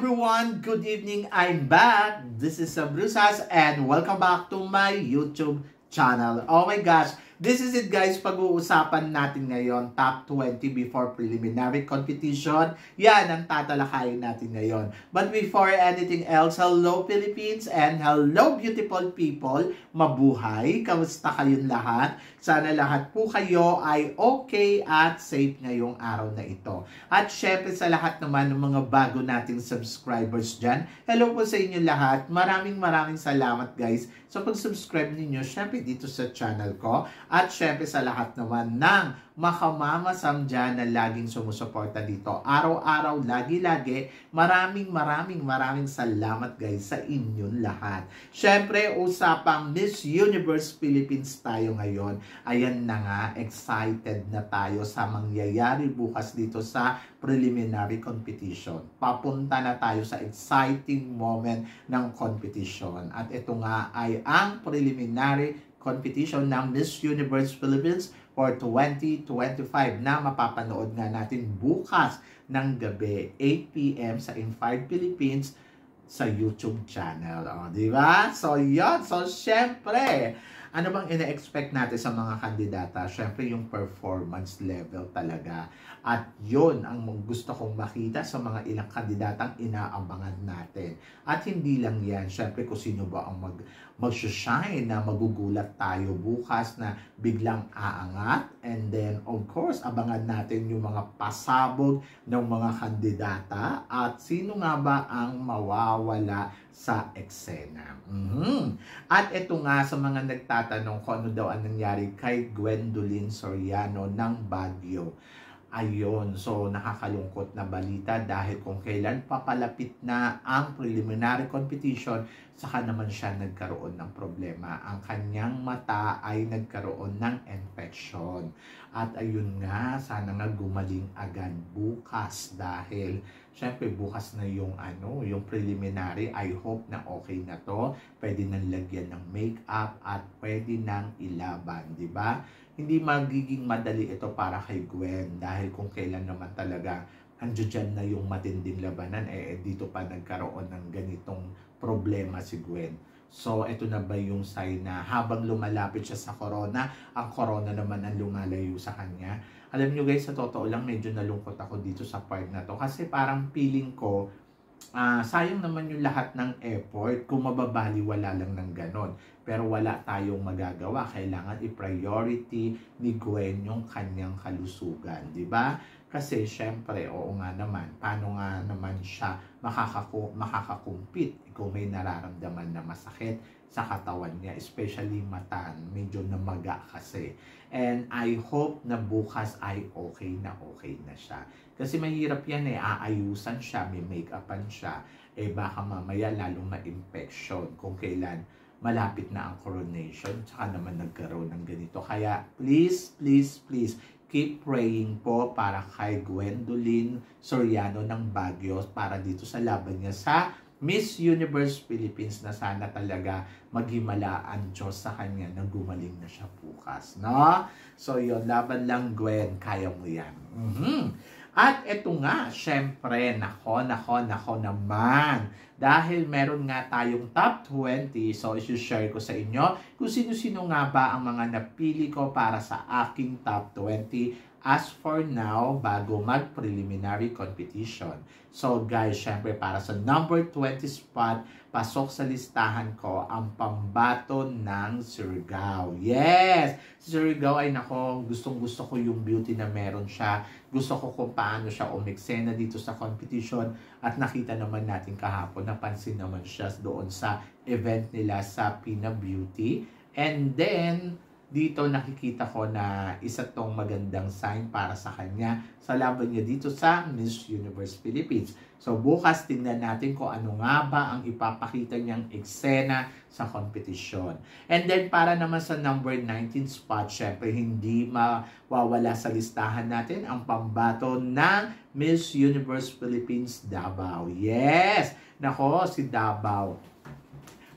everyone! Good evening! I'm back! This is Sam Brusas and welcome back to my YouTube channel. Oh my gosh! This is it guys, pag-uusapan natin ngayon, top 20 before preliminary competition. Yan ang tatalakayin natin ngayon. But before anything else, hello Philippines and hello beautiful people. Mabuhay! Kamusta kayong lahat? Sana lahat po kayo ay okay at safe ngayong araw na ito. At syempre sa lahat naman ng mga bago nating subscribers dyan, hello po sa inyo lahat. Maraming salamat guys sa pag-subscribe ninyo syempre dito sa channel ko. At syempre sa lahat naman ng makamamasam dyan na laging sumusuporta dito. Araw-araw, lagi-lagi, maraming salamat guys sa inyong lahat. Syempre, usapang Miss Universe Philippines tayo ngayon. Ayan na nga, excited na tayo sa mangyayari bukas dito sa preliminary competition. Papunta na tayo sa exciting moment ng competition. At ito nga ay ang preliminary competition ng Miss Universe Philippines for 2025 na mapapanood nga natin bukas ng gabi 8 PM sa In5 Philippines sa YouTube channel. O, di ba? So, yun. So, syempre, ano bang ina-expect natin sa mga kandidata? Syempre, yung performance level talaga. At yun ang gusto kong makita sa mga ilang kandidatang inaabangan natin. At hindi lang yan. Syempre, kung sino ba ang mag-shine na magugulat tayo bukas na biglang aangat. And then, of course, abangan natin yung mga pasabog ng mga kandidata. At sino nga ba ang mawawala sa eksena. At ito nga sa mga nagtatanong kung ano daw ang nangyari kay Gwendolyn Soriano ng Baguio. Ayun, so nakakalungkot na balita dahil kung kailan papalapit na ang preliminary competition, saka naman siya nagkaroon ng problema. Ang kanyang mata ay nagkaroon ng infection. At ayun nga, sana nga gumaling agad bukas dahil syempre bukas na yung yung preliminary. I hope na okay na to. Pwede nang lagyan ng makeup at pwede nang ilaban, di ba? Hindi magiging madali ito para kay Gwen dahil kung kailan naman talaga andyan na yung matinding labanan, dito pa nagkaroon ng ganitong problema si Gwen. So, ito na ba yung sign na habang lumalapit siya sa corona, ang corona naman ang lumalayo sa kanya? Alam nyo guys, sa totoo lang, medyo nalungkot ako dito sa part na to. Kasi parang feeling ko, sayang naman yung lahat ng effort kung mababaliwala lang ng ganon. Pero wala tayong magagawa. Kailangan i-priority ni Gwen yung kanyang kalusugan. Diba? Kasi syempre, oo nga naman, paano nga naman siya makakakumpit kung may nararamdaman na masakit sa katawan niya, especially mata, medyo namaga kasi. And I hope na bukas ay okay na siya. Kasi mahirap yan aayusan siya, may make-upan siya, baka mamaya lalong ma-infection kung kailan malapit na ang coronation, tsaka naman nagkaroon ng ganito. Kaya please, keep praying po para kay Gwendolyn Soriano ng Baguio para dito sa laban niya sa Miss Universe Philippines na sana talaga maghimala ang Diyos sa kanya na gumaling na siya bukas, no? So yun, laban lang Gwen, kaya mo yan. At eto nga, syempre, nako naman. Dahil meron nga tayong top 20, so isi-share ko sa inyo kung sino-sino nga ba ang mga napili ko para sa aking top 20 as for now, bago mag-preliminary competition. So guys, syempre para sa number 20 spot, pasok sa listahan ko ang Pambato ng Surigao. Yes! Si Surigao ay nako, gustong-gusto ko yung beauty na meron siya. Gusto ko kung paano siya umeksena dito sa competition. At nakita naman natin kahapon, napansin naman siya doon sa event nila sa Pina Beauty. And then, dito nakikita ko na isa tong magandang sign para sa kanya sa laban niya dito sa Miss Universe Philippines. So bukas tingnan natin kung ano nga ba ang ipapakita niyang eksena sa competition. And then para naman sa number 19 spot, syempre hindi mawawala sa listahan natin ang Pambato ng Miss Universe Philippines Davao. Yes! Nako, si Davao.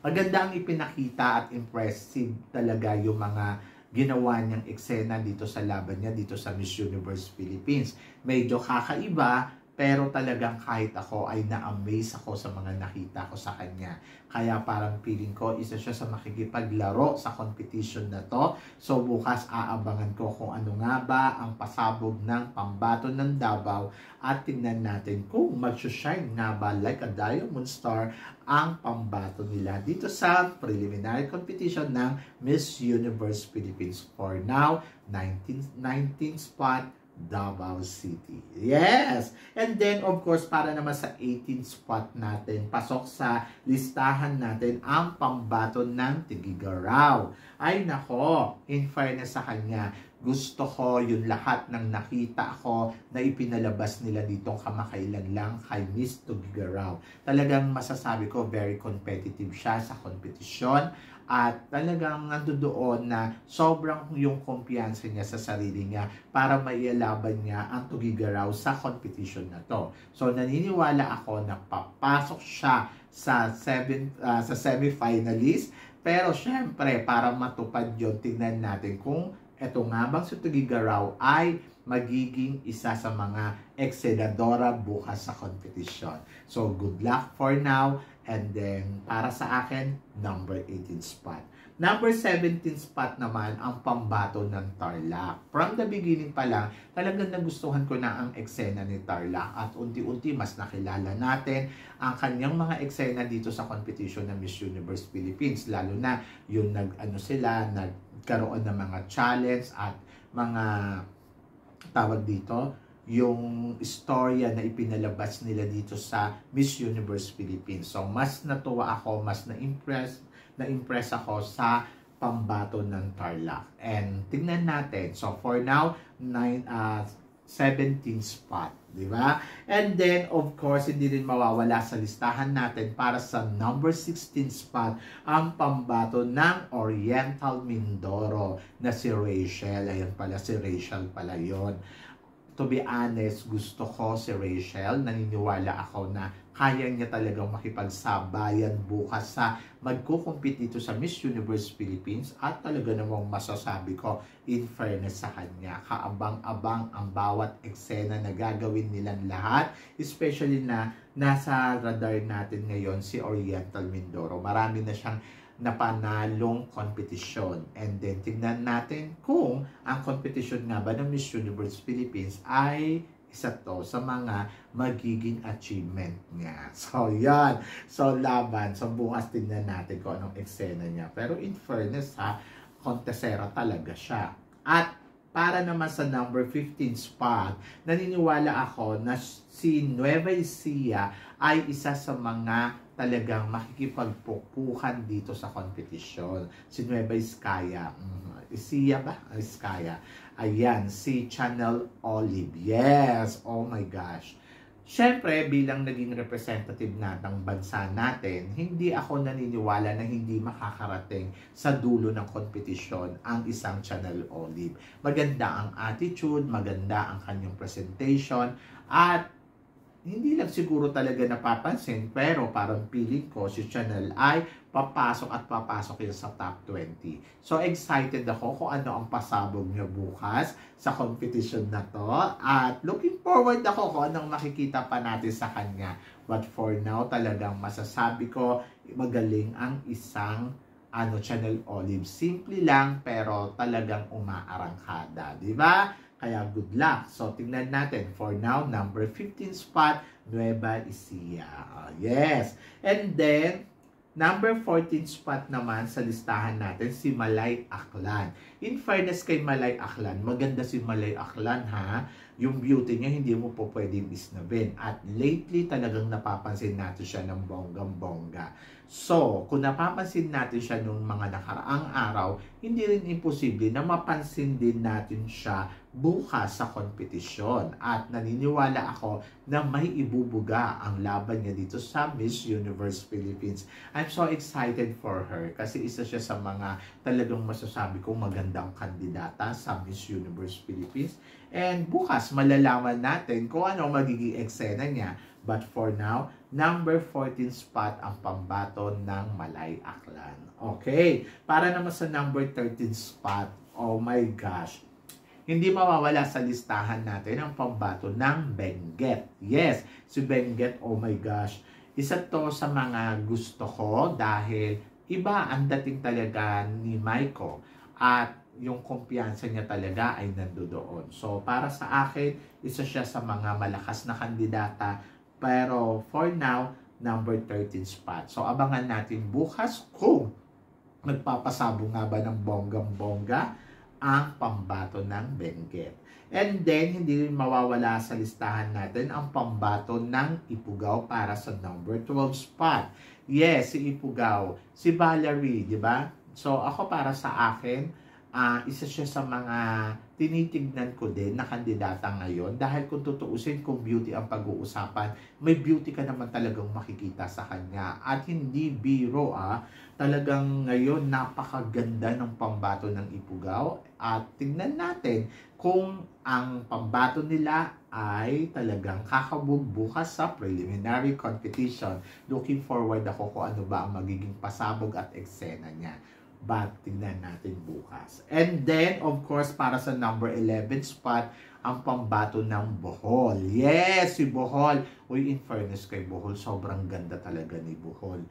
Maganda ang ipinakita at impressive talaga yung mga ginawa niyang eksena dito sa laban niya dito sa Miss Universe Philippines. Medyo kakaiba Pero talagang kahit ako ay na-amaze ako sa mga nakita ko sa kanya. Kaya parang feeling ko, isa siya sa makikipaglaro sa competition na to. So bukas aabangan ko kung ano nga ba ang pasabog ng pambato ng Davao at tingnan natin kung mag-shine nga ba like a diamond star ang pambato nila dito sa preliminary competition ng Miss Universe Philippines. For now, 19 spot Davao City. Yes! And then, of course, para naman sa 18th spot natin, pasok sa listahan natin ang pambato ng Tigigaraw. Ay nako, in fairness sa kanya, gusto ko yung lahat ng nakita ko na ipinalabas nila ditong kamakailan lang kay Miss Tigigaraw. Talagang masasabi ko, very competitive siya sa kompetisyon. At talagang nandoon na sobrang yung kumpiyansa niya sa sarili niya para maialaban niya ang Tugigaraw sa competition na to. So naniniwala ako na papasok siya sa semi-finalist. Pero syempre, para matupad yun, tingnan natin kung eto nga bang si Tugigaraw ay magiging isa sa mga eksenadora bukas sa competition. So good luck for now. And then, para sa akin, number 18 spot. Number 17 spot naman, ang pambato ng Tarlac. From the beginning pa lang, talagang nagustuhan ko na ang eksena ni Tarlac. At unti-unti, mas nakilala natin ang kanyang mga eksena dito sa competition ng Miss Universe Philippines. Lalo na yung nagkaroon ng mga challenge at mga tawag dito, yung istorya na ipinalabas nila dito sa Miss Universe Philippines. So, mas natuwa ako, mas na-impress ako sa pambato ng Tarlac. And tingnan natin. So, for now, 17 spot. Diba? And then, of course, hindi rin mawawala sa listahan natin para sa number 16 spot ang pambato ng Oriental Mindoro na si Rachel. Ayan pala, si Rachel pala yon. To be honest, gusto ko si Rachel. Naniniwala ako na kaya niya talagang makipagsabayan bukas sa magkukumpit dito sa Miss Universe Philippines. At talaga namang masasabi ko, in fairness sa kanya, kaabang-abang ang bawat eksena na gagawin nilang lahat. Especially na nasa radar natin ngayon si Oriental Mindoro. Marami na siyang napanalong kompetisyon. And then, tignan natin kung ang kompetisyon nga ba ng Miss Universe Philippines ay isa to sa mga magiging achievement niya. So, yan. So, laban. So, bukas tignan natin kung anong eksena niya. Pero in fairness ha, kontesera talaga siya. At para naman sa number 15 spot, naniniwala ako na si Nueva Ecija ay isa sa mga talagang makikipagpupukan dito sa competition. Si Nueva Ecija. Ecija ba? Ecija. Ayan, si Channel Olive. Yes! Oh my gosh. Siyempre, bilang naging representative ng bansa natin, hindi ako naniniwala na hindi makakarating sa dulo ng kompetisyon ang isang Channel Olive. Maganda ang attitude, maganda ang kanyang presentation, at hindi lang siguro talaga napapansin, pero parang feeling ko si Channel ay papasok yun sa top 20. So excited ako kung ano ang pasabog niya bukas sa competition na to. At looking forward ako kung anong makikita pa natin sa kanya. But for now, talagang masasabi ko, magaling ang isang Channel Olive. Simple lang, pero talagang umaarangkada. Diba? Kaya good luck. So, tingnan natin. For now, number 15 spot, Nueva Ecija. Yes. And then, number 14 spot naman sa listahan natin, si Malay Aklan. In fairness kay Malay Aklan, maganda si Malay Aklan ha. Yung beauty niya, hindi mo po pwedeng isnabin. At lately, talagang napapansin natin siya ng bonggang-bongga. So, kung napapansin natin siya nung mga nakaraang araw, hindi rin imposible na mapansin din natin siya bukas sa kompetisyon. At naniniwala ako na may ibubuga ang laban niya dito sa Miss Universe Philippines. I'm so excited for her kasi isa siya sa mga talagang masasabi kong magandang kandidata sa Miss Universe Philippines. And bukas malalaman natin kung ano magiging eksena niya. But for now, number 14 spot ang pambato ng Malay Aklan. Okay, para naman sa number 13 spot, oh my gosh, hindi mawawala sa listahan natin ang pambato ng Benguet. Yes, si Benguet, oh my gosh. Isa to sa mga gusto ko dahil iba ang dating talaga ni Maiko at yung kumpiyansa niya talaga ay nandoon. So, para sa akin, isa siya sa mga malakas na kandidata. Pero, for now, number 13 spot. So, abangan natin bukas kung magpapasabong nga ba ng bonggang-bongga ang pambato ng Benguet. And then, hindi rin mawawala sa listahan natin ang pambato ng Ifugao para sa number 12 spot. Yes, si Ifugao. Si Valerie, di ba? So, ako para sa akin, isa siya sa mga tinitignan ko din na kandidata ngayon dahil kung tutuusin kung beauty ang pag-uusapan, may beauty ka naman talagang makikita sa kanya at hindi biro talagang ngayon napakaganda ng pambato ng Ifugao at tignan natin kung ang pambato nila ay talagang kakabog bukas sa preliminary competition. Looking forward ako kung ano ba ang magiging pasabog at eksena niya. But tingnan natin bukas. And then, of course, para sa number 11 spot, ang pambato ng Bohol. Yes, si Bohol. Uy, in fairness kay Bohol, sobrang ganda talaga ni Bohol.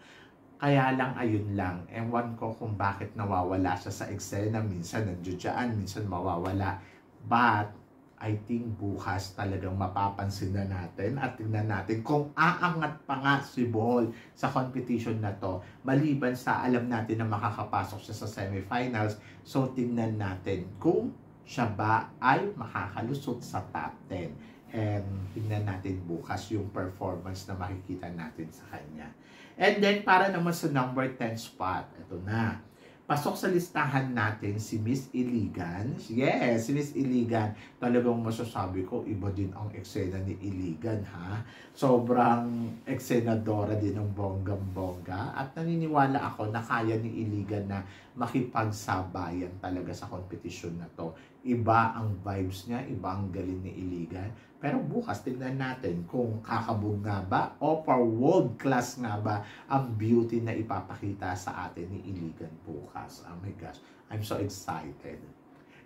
Kaya lang, ayun lang. Ewan ko kung bakit nawawala siya sa eksena. Minsan nandiyan, minsan mawawala. But, I think bukas talagang mapapansin na natin at tingnan natin kung aangat pa nga si Bohol sa competition na to. Maliban sa alam natin na makakapasok siya sa semifinals, so tingnan natin kung siya ba ay makakalusot sa top 10. And tingnan natin bukas yung performance na makikita natin sa kanya. And then para naman sa number 10 spot, ito na. Pasok sa listahan natin si Miss Iligan. Yes, si Miss Iligan. Talagang masasabi ko, iba din ang eksena ni Iligan, ha? Sobrang eksenadora din ng bonggang-bongga. At naniniwala ako na kaya ni Iligan na makipagsabayan talaga sa kompetisyon na to. Iba ang vibes niya, iba ang galing ni Iligan. Pero bukas, tignan natin kung kakabog nga ba o for world class nga ba ang beauty na ipapakita sa atin ni Iligan bukas. Oh my gosh, I'm so excited.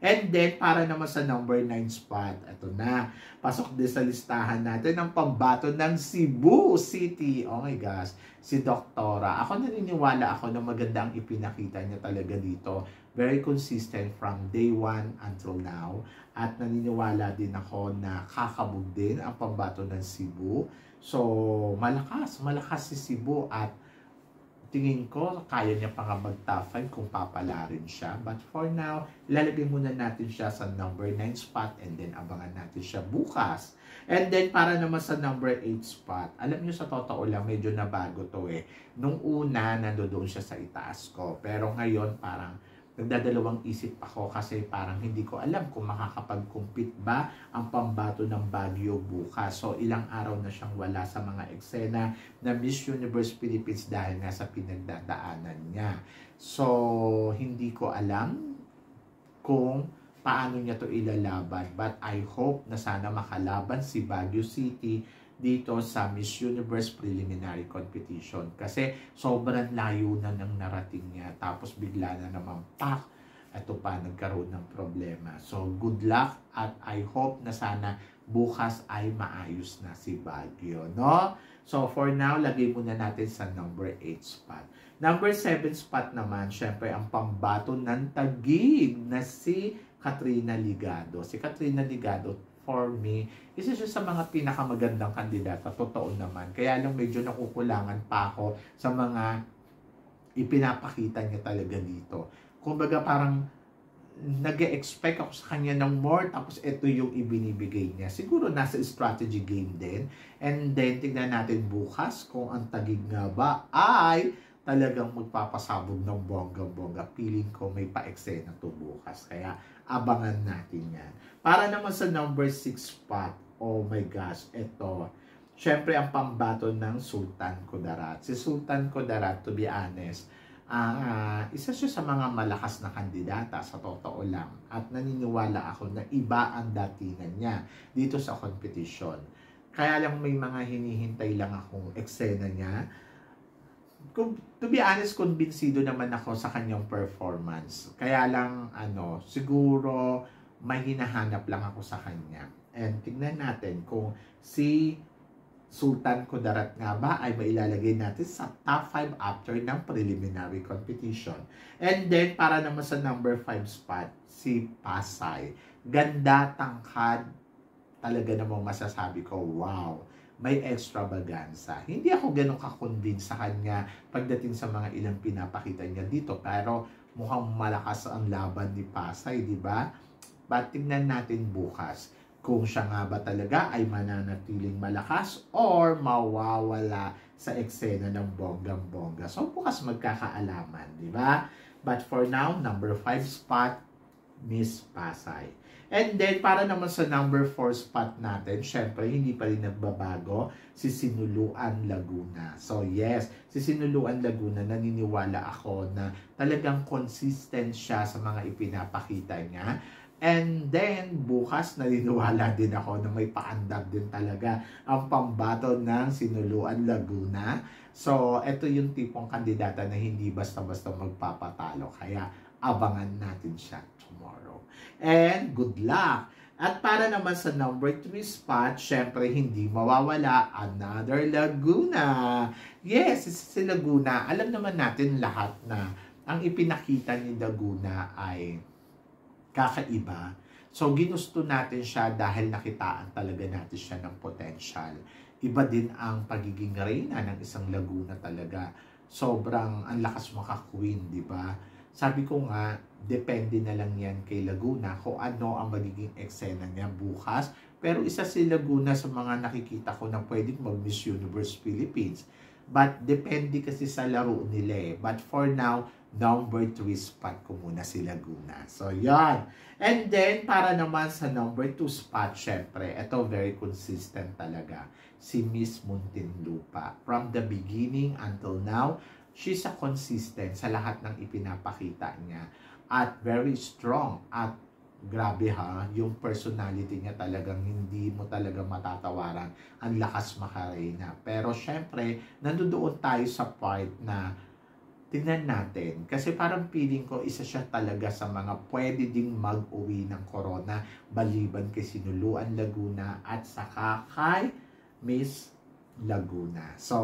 And then, para naman sa number 9 spot, ito na. Pasok din sa listahan natin ang pambato ng Cebu City. Oh my gosh, si Doktora. Ako naniniwala ako na maganda ang ipinakita niya talaga dito. Very consistent from day 1 until now. At naniniwala din ako na kakabog din ang pambato ng Cebu. So, malakas si Cebu at tingin ko, kaya niya pa nga mag-top 5 kung papala rin siya. But for now, ilalagay muna natin siya sa number 9 spot and then abangan natin siya bukas. And then, para naman sa number 8 spot, alam niyo sa totoo lang, medyo nabago to eh. Nung una, nandoon siya sa itaas ko. Pero ngayon, parang nagdadalawang isip ako kasi parang hindi ko alam kung makakapag-compete ba ang pambato ng Baguio bukas. So, ilang araw na siyang wala sa mga eksena na Miss Universe Philippines dahil nga sa pinagdadaanan niya. So, hindi ko alam kung paano niya to ilalaban. But I hope na sana makalaban si Baguio City dito sa Miss Universe Preliminary Competition. Kasi sobrang layo na ng narating niya. Tapos bigla na naman, ito pa, nagkaroon ng problema. So, good luck at I hope na sana bukas ay maayos na si Baguio, no? So, for now, lagay muna natin sa number 8 spot. Number 7 spot naman, syempre, ang pambato ng Taguig na si Katrina Ligado. Si Katrina Ligado, for me, isa siya sa mga pinakamagandang kandidata. Totoo naman. Kaya lang medyo nakukulangan pa ako sa mga ipinapakita niya talaga dito. Kumbaga parang nag-expect ako sa kanya ng more tapos ito yung ibinibigay niya. Siguro nasa strategy game din. And then tignan natin bukas kung ang Taguig nga ba ay talagang magpapasabog ng bongga-bongga. Feeling ko may pa-eksena to bukas. Kaya abangan natin yan. Para naman sa number 6 spot, oh my gosh, ito. Syempre ang pambato ng Sultan Kudarat. Si Sultan Kudarat, to be honest, isa siya sa mga malakas na kandidata sa totoo lang. At naniniwala ako na iba ang datingan niya dito sa competition. Kaya lang may mga hinihintay lang akong eksena niya. To be honest, kumbinsido naman ako sa kanyang performance. Kaya lang, siguro, may hinahanap lang ako sa kanya. And tingnan natin kung si Sultan Kudarat nga ba ay mailalagay natin sa top 5 after ng preliminary competition. And then, para naman sa number 5 spot, si Pasay. Ganda, tangkad, talaga namang masasabi ko, wow, may extravaganza. Hindi ako ganun ka-convince sa kanya pagdating sa mga ilang pinapakita niya dito. Pero mukhang malakas ang laban ni Pasay, di ba? But tingnan natin bukas kung siya nga ba talaga ay mananatiling malakas or mawawala sa eksena ng bonggang-bongga. So, bukas magkakaalaman, di ba? But for now, number 5 spot, Miss Pasay. And then, para naman sa number 4 spot natin, syempre, hindi pa rin nagbabago, si Sinuluan Laguna. So, yes, si Sinuluan Laguna, naniniwala ako na talagang consistent siya sa mga ipinapakita niya. And then, bukas, naniniwala din ako na may paandar din talaga ang pambato ng Sinuluan Laguna. So, ito yung tipong kandidata na hindi basta-basta magpapatalo. Kaya, abangan natin siya tomorrow. And, good luck! At para naman sa number 3 spot, syempre, hindi mawawala another Laguna. Yes, si Laguna. Alam naman natin lahat na ang ipinakita ni Laguna ay kakaiba. So, ginusto natin siya dahil nakitaan talaga natin siya ng potential. Iba din ang pagiging reyna ng isang Laguna talaga. Sobrang ang lakas maka-queen, di ba? Sabi ko nga, depende na lang yan kay Laguna kung ano ang magiging eksena niya bukas. Pero isa si Laguna sa mga nakikita ko na pwedeng mag-Miss Universe Philippines. But depende kasi sa laro nila eh. But for now, number 3 spot ko muna si Laguna. So, yan. And then, para naman sa number 2 spot, syempre, ito very consistent talaga. Si Miss Muntinlupa. From the beginning until now, she's a consistent sa lahat ng ipinapakita niya. At very strong. At grabe ha, yung personality niya talagang hindi mo talaga matatawaran. Ang lakas makarena. Pero syempre, nandoon tayo sa part na tingnan natin. Kasi parang feeling ko, isa siya talaga sa mga pwede ding mag-uwi ng corona baliban kay Sinuluan Laguna at saka kay Miss Laguna. So,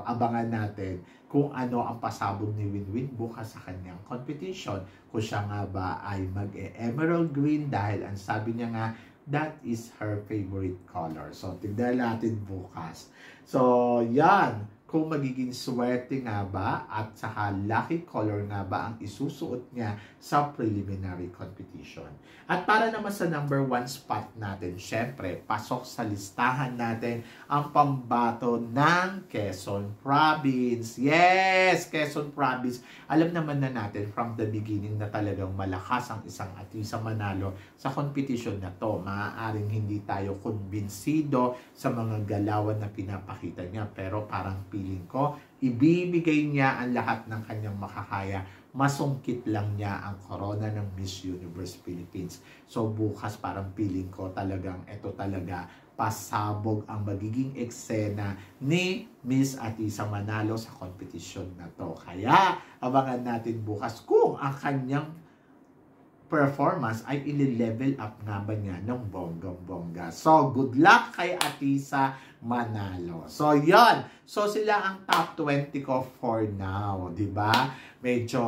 abangan natin kung ano ang pasabog ni Winwin bukas sa kanyang competition. Kung siya nga ba ay mag-emerald green dahil ang sabi niya nga, that is her favorite color. So, tignan natin bukas. So, yan. Kung magiging swerte nga ba at saka lucky color nga ba ang isusuot niya sa preliminary competition. At para naman sa number 1 spot natin, syempre, pasok sa listahan natin ang pambato ng Quezon Province. Yes! Quezon Province. Alam naman na natin from the beginning na talagang malakas ang isang Atisa Manalo sa competition na to. Maaaring hindi tayo kumbinsido sa mga galawan na pinapakita niya, pero parang feeling ko, ibibigay niya ang lahat ng kanyang makakaya. Masungkit lang niya ang corona ng Miss Universe Philippines. So bukas parang feeling ko talagang ito talaga pasabog ang magiging eksena ni Miss Atisa Manalo sa competition na to. Kaya abangan natin bukas kung ang kanyang performance ay i-level up nga ba niya ng bonggang-bongga. So, good luck kay Atisa Manalo. So, yon. So, sila ang top 20 ko for now. Diba? Medyo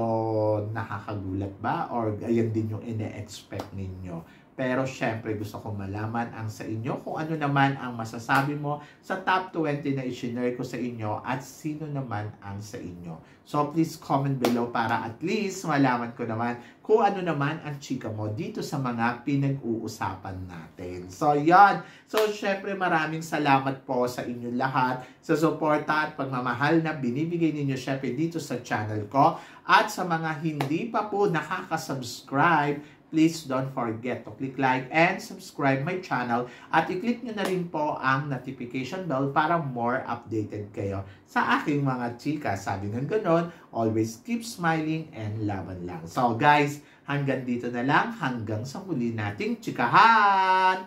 nakakagulat ba? Or ayan din yung ine-expect ninyo? Pero syempre gusto ko malaman ang sa inyo kung ano naman ang masasabi mo sa top 20 na i-share ko sa inyo at sino naman ang sa inyo. So please comment below para at least malaman ko naman kung ano naman ang chika mo dito sa mga pinag-uusapan natin. So yan. So syempre maraming salamat po sa inyo lahat sa suporta at pagmamahal na binibigay ninyo syempre dito sa channel ko. At sa mga hindi pa po nakaka-subscribe, please don't forget to click like and subscribe my channel at i-click nyo na rin po ang notification bell para more updated kayo sa aking mga chika. Sabi ng ganon, always keep smiling and laban lang. So guys, hanggang dito na lang. Hanggang sa muli nating chikahan.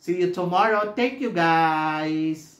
See you tomorrow. Thank you guys.